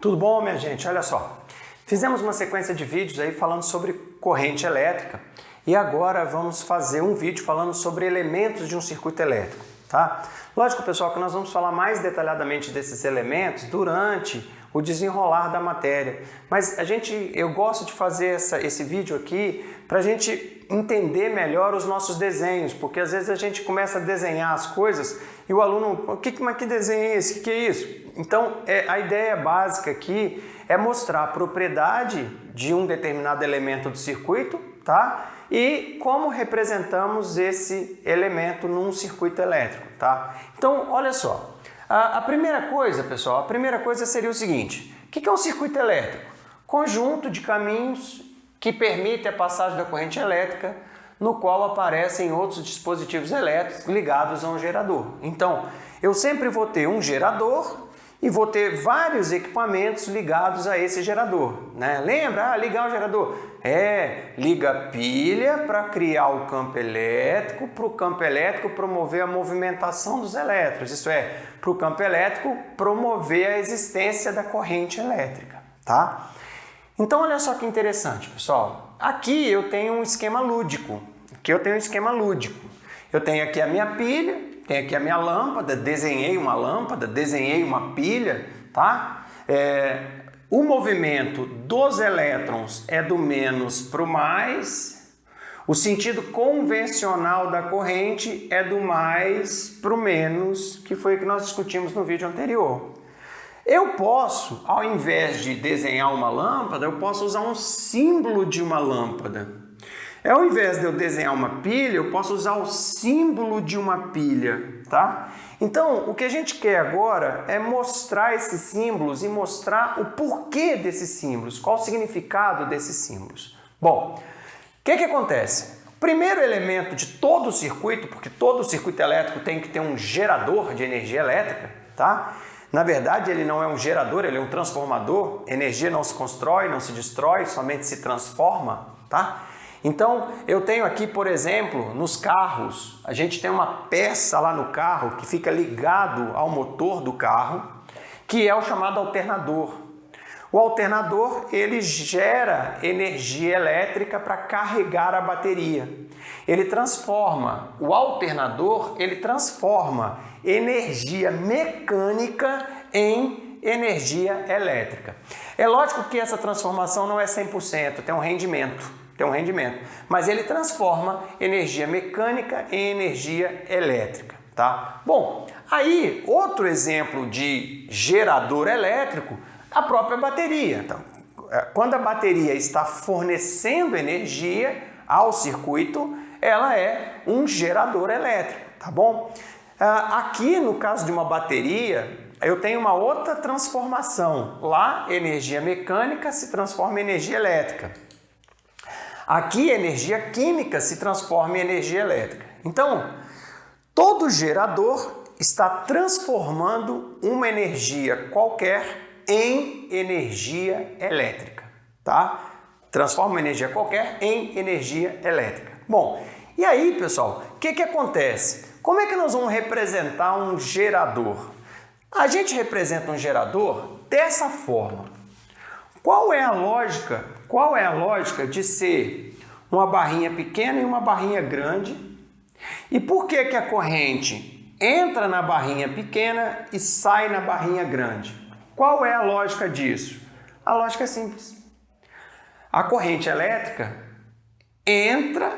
Tudo bom, minha gente? Olha só, fizemos uma sequência de vídeos aí falando sobre corrente elétrica e agora vamos fazer um vídeo falando sobre elementos de um circuito elétrico, tá? Lógico, pessoal, que nós vamos falar mais detalhadamente desses elementos durante o desenrolar da matéria, mas eu gosto de fazer esse vídeo aqui para a gente entender melhor os nossos desenhos, porque às vezes a gente começa a desenhar as coisas e o aluno, mas que desenho é esse? O que é isso? Então, a ideia básica aqui é mostrar a propriedade de um determinado elemento do circuito, tá? E como representamos esse elemento num circuito elétrico, tá? Então, olha só. A primeira coisa, pessoal, seria o seguinte. O que é um circuito elétrico? Conjunto de caminhos que permite a passagem da corrente elétrica, no qual aparecem outros dispositivos elétricos ligados a um gerador. Então, eu sempre vou ter um gerador e vou ter vários equipamentos ligados a esse gerador, né? Lembra? Ligar o gerador. Liga a pilha para criar o campo elétrico, para o campo elétrico promover a movimentação dos elétrons, isso é, para o campo elétrico promover a existência da corrente elétrica, tá? Então, olha só que interessante, pessoal. Aqui eu tenho um esquema lúdico. Eu tenho aqui a minha pilha, tenho aqui a minha lâmpada, desenhei uma lâmpada, desenhei uma pilha, tá? O movimento dos elétrons é do menos para o mais. O sentido convencional da corrente é do mais para o menos, que foi o que nós discutimos no vídeo anterior. Eu posso, ao invés de desenhar uma lâmpada, eu posso usar um símbolo de uma lâmpada. Ao invés de eu desenhar uma pilha, eu posso usar o símbolo de uma pilha, tá? Então, o que a gente quer agora é mostrar esses símbolos e mostrar o porquê desses símbolos, qual o significado desses símbolos. Bom, o que acontece? O primeiro elemento de todo o circuito, porque todo circuito elétrico tem que ter um gerador de energia elétrica, tá? Na verdade, ele não é um gerador, ele é um transformador. Energia não se constrói, não se destrói, somente se transforma, tá? Então, eu tenho aqui, por exemplo, nos carros, a gente tem uma peça lá no carro que fica ligado ao motor do carro, que é o chamado alternador. O alternador, ele gera energia elétrica para carregar a bateria. O alternador, ele transforma energia mecânica em energia elétrica. É lógico que essa transformação não é 100%, tem um rendimento, mas ele transforma energia mecânica em energia elétrica, tá? Bom, aí outro exemplo de gerador elétrico, a própria bateria. Então, quando a bateria está fornecendo energia ao circuito, ela é um gerador elétrico, tá bom? Aqui, no caso de uma bateria, eu tenho uma outra transformação. Lá, energia mecânica se transforma em energia elétrica. Aqui, energia química se transforma em energia elétrica. Então, todo gerador está transformando uma energia qualquer em energia elétrica, tá? Transforma uma energia qualquer em energia elétrica. Bom, e aí, pessoal, o que acontece? Como é que nós vamos representar um gerador? A gente representa um gerador dessa forma. Qual é a lógica de ser uma barrinha pequena e uma barrinha grande? E por que a corrente entra na barrinha pequena e sai na barrinha grande? Qual é a lógica disso? A lógica é simples. A corrente elétrica entra,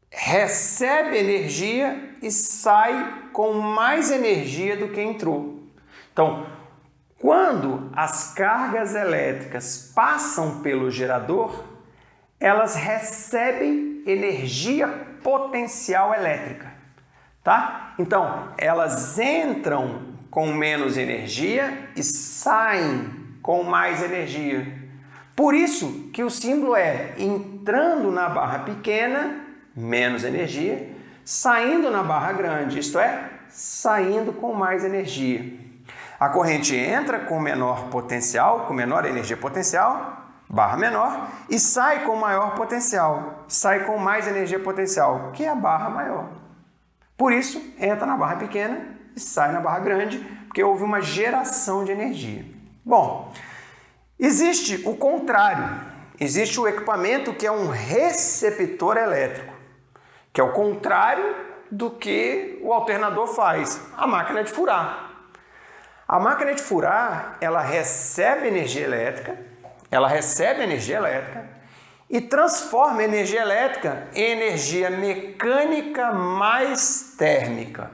recebe energia e sai com mais energia do que entrou. Então, quando as cargas elétricas passam pelo gerador, elas recebem energia potencial elétrica, tá? Então, elas entram com menos energia e saem com mais energia. Por isso que o símbolo é entrando na barra pequena, menos energia, saindo na barra grande, isto é, saindo com mais energia. A corrente entra com menor potencial, com menor energia potencial, barra menor, e sai com maior potencial, sai com mais energia potencial, que é a barra maior. Por isso, entra na barra pequena e sai na barra grande, porque houve uma geração de energia. Bom, existe o contrário. Existe o equipamento que é um receptor elétrico, que é o contrário do que o alternador faz, a máquina de furar. A máquina de furar, ela recebe energia elétrica e transforma a energia elétrica em energia mecânica mais térmica.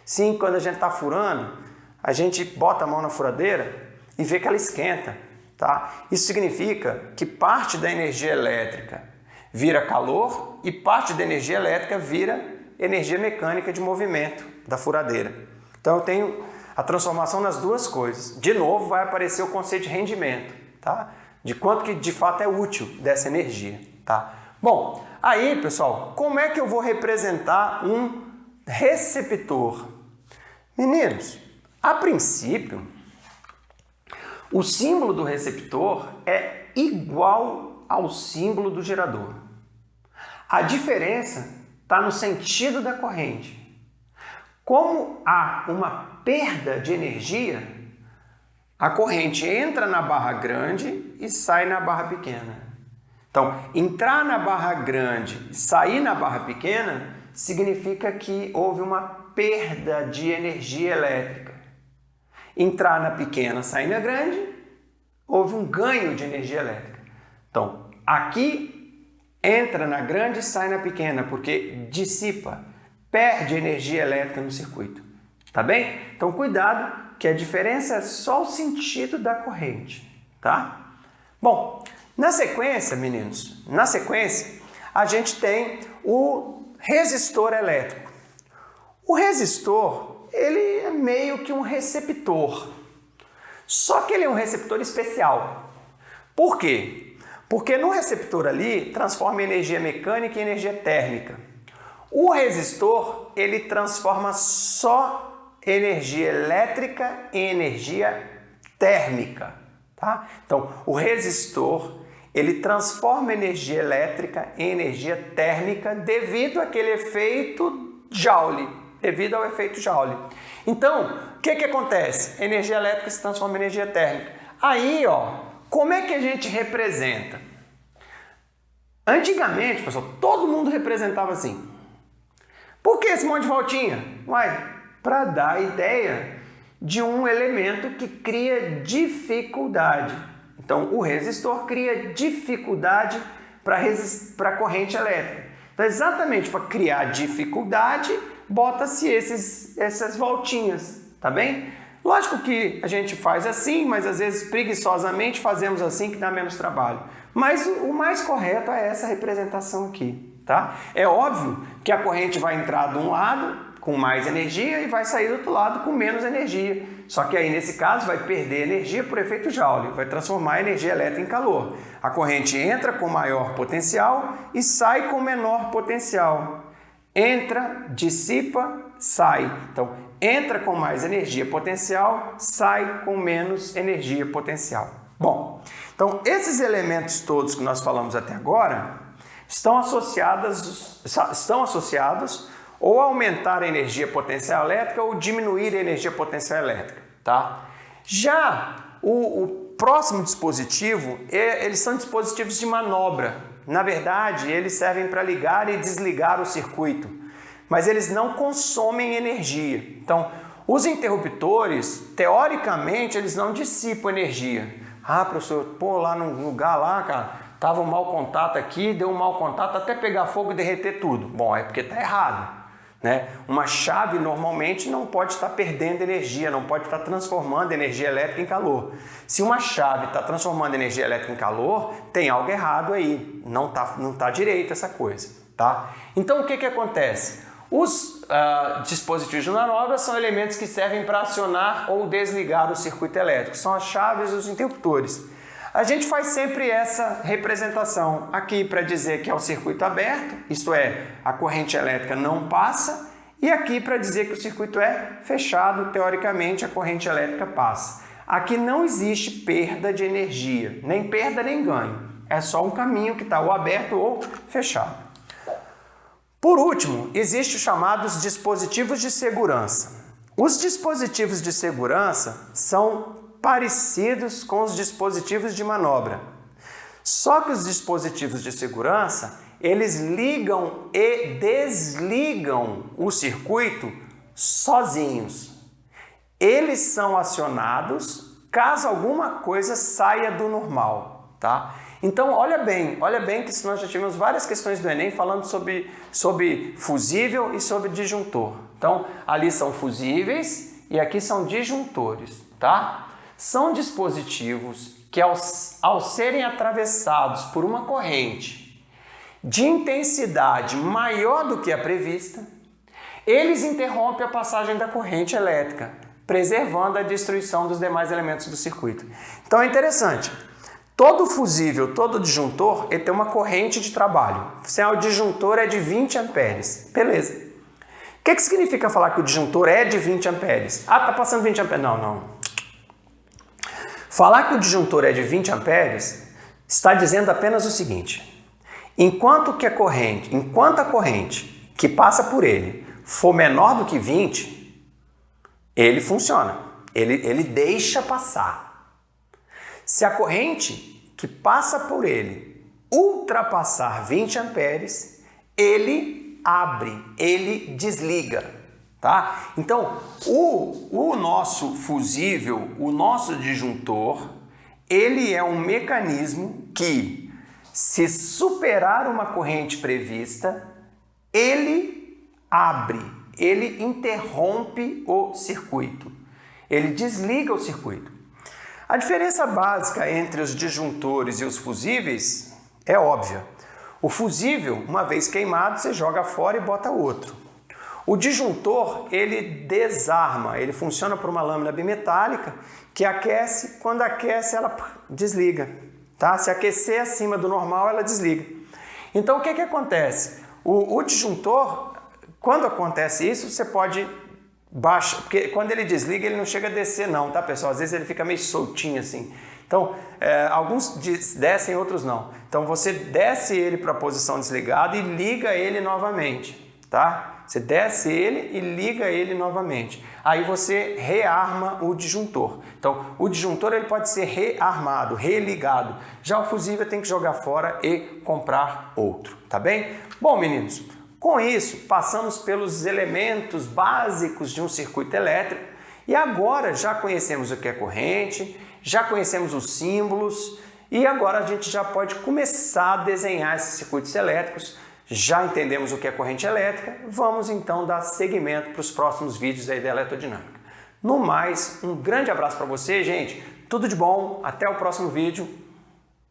Sim, quando a gente está furando, a gente bota a mão na furadeira e vê que ela esquenta, tá? Isso significa que parte da energia elétrica vira calor e parte da energia elétrica vira energia mecânica de movimento da furadeira. Então eu tenho a transformação nas duas coisas. De novo vai aparecer o conceito de rendimento, tá? De quanto que de fato é útil dessa energia, tá? Bom, aí pessoal, como é que eu vou representar um receptor? Meninos, a princípio, o símbolo do receptor é igual ao símbolo do gerador. A diferença está no sentido da corrente. Como há uma perda de energia, a corrente entra na barra grande e sai na barra pequena. Então, entrar na barra grande e sair na barra pequena significa que houve uma perda de energia elétrica. Entrar na pequena, sair na grande, houve um ganho de energia elétrica. Então, aqui entra na grande e sai na pequena, porque dissipa, perde energia elétrica no circuito. Tá bem? Então, cuidado, que a diferença é só o sentido da corrente, tá? Bom, na sequência, meninos, a gente tem o resistor elétrico. O resistor, ele é meio que um receptor. Só que ele é um receptor especial. Por quê? Porque no receptor ali transforma energia mecânica em energia térmica. O resistor, ele transforma só energia elétrica em energia térmica, tá? Então, o resistor, ele transforma energia elétrica em energia térmica devido àquele efeito Joule, devido ao efeito Joule. Então, o que acontece? Energia elétrica se transforma em energia térmica. Aí, ó, como é que a gente representa? Antigamente, pessoal, todo mundo representava assim. Por que esse monte de voltinha? Uai, para dar a ideia de um elemento que cria dificuldade. Então, o resistor cria dificuldade para a corrente elétrica. Então, exatamente para criar dificuldade, bota-se essas voltinhas, tá bem? Lógico que a gente faz assim, mas às vezes preguiçosamente fazemos assim que dá menos trabalho. Mas o mais correto é essa representação aqui, tá? É óbvio que a corrente vai entrar de um lado com mais energia e vai sair do outro lado com menos energia. Só que aí, nesse caso, vai perder energia por efeito Joule, vai transformar a energia elétrica em calor. A corrente entra com maior potencial e sai com menor potencial. Entra, dissipa, sai. Então, entra com mais energia potencial, sai com menos energia potencial. Bom, então esses elementos todos que nós falamos até agora estão associados ou aumentar a energia potencial elétrica ou diminuir a energia potencial elétrica, tá? Já o próximo dispositivo, eles são dispositivos de manobra. Na verdade, eles servem para ligar e desligar o circuito, mas eles não consomem energia. Então, os interruptores, teoricamente, eles não dissipam energia. Ah, professor, pô, lá no lugar lá, cara, tava um mau contato aqui, deu um mau contato até pegar fogo e derreter tudo. Bom, é porque tá errado. Né? Uma chave normalmente não pode estar perdendo energia, não pode estar transformando energia elétrica em calor. Se uma chave está transformando energia elétrica em calor, tem algo errado aí, não tá direito essa coisa. Tá? Então o que acontece? Os dispositivos de manobra são elementos que servem para acionar ou desligar o circuito elétrico, são as chaves e os interruptores. A gente faz sempre essa representação aqui para dizer que é o circuito aberto, isto é, a corrente elétrica não passa, e aqui para dizer que o circuito é fechado, teoricamente a corrente elétrica passa. Aqui não existe perda de energia, nem perda nem ganho, é só um caminho que está ou aberto ou fechado. Por último, existem os chamados dispositivos de segurança. Os dispositivos de segurança são parecidos com os dispositivos de manobra. Só que os dispositivos de segurança, eles ligam e desligam o circuito sozinhos. Eles são acionados caso alguma coisa saia do normal, tá? Então, olha bem que nós já tivemos várias questões do Enem falando sobre fusível e sobre disjuntor. Então, ali são fusíveis e aqui são disjuntores, tá? São dispositivos que ao serem atravessados por uma corrente de intensidade maior do que a prevista, eles interrompem a passagem da corrente elétrica, preservando a destruição dos demais elementos do circuito. Então é interessante. Todo fusível, todo disjuntor, ele tem uma corrente de trabalho. Se o disjuntor é de 20 amperes, beleza. O que significa falar que o disjuntor é de 20 amperes? Ah, tá passando 20 amperes. Não. Falar que o disjuntor é de 20 amperes está dizendo apenas o seguinte: enquanto a corrente que passa por ele for menor do que 20, ele funciona, ele deixa passar. Se a corrente que passa por ele ultrapassar 20 amperes, ele abre, ele desliga, tá? Então, o nosso fusível, o nosso disjuntor, ele é um mecanismo que, se superar uma corrente prevista, ele abre, ele interrompe o circuito, ele desliga o circuito. A diferença básica entre os disjuntores e os fusíveis é óbvia. O fusível, uma vez queimado, você joga fora e bota outro. O disjuntor, ele desarma, ele funciona por uma lâmina bimetálica que aquece, quando aquece ela desliga, tá? Se aquecer acima do normal, ela desliga. Então o que acontece? O disjuntor, quando acontece isso, você pode baixar, porque quando ele desliga ele não chega a descer não, tá pessoal? Às vezes ele fica meio soltinho assim. Então, alguns descem, outros não. Então você desce ele para a posição desligada e liga ele novamente, tá? Você desce ele e liga ele novamente. Aí você rearma o disjuntor. Então, o disjuntor ele pode ser rearmado, religado. Já o fusível tem que jogar fora e comprar outro, tá bem? Bom, meninos, com isso, passamos pelos elementos básicos de um circuito elétrico e agora já conhecemos o que é corrente, já conhecemos os símbolos e agora a gente já pode começar a desenhar esses circuitos elétricos. Já entendemos o que é corrente elétrica, vamos então dar seguimento para os próximos vídeos aí da eletrodinâmica. No mais, um grande abraço para você, gente. Tudo de bom, até o próximo vídeo.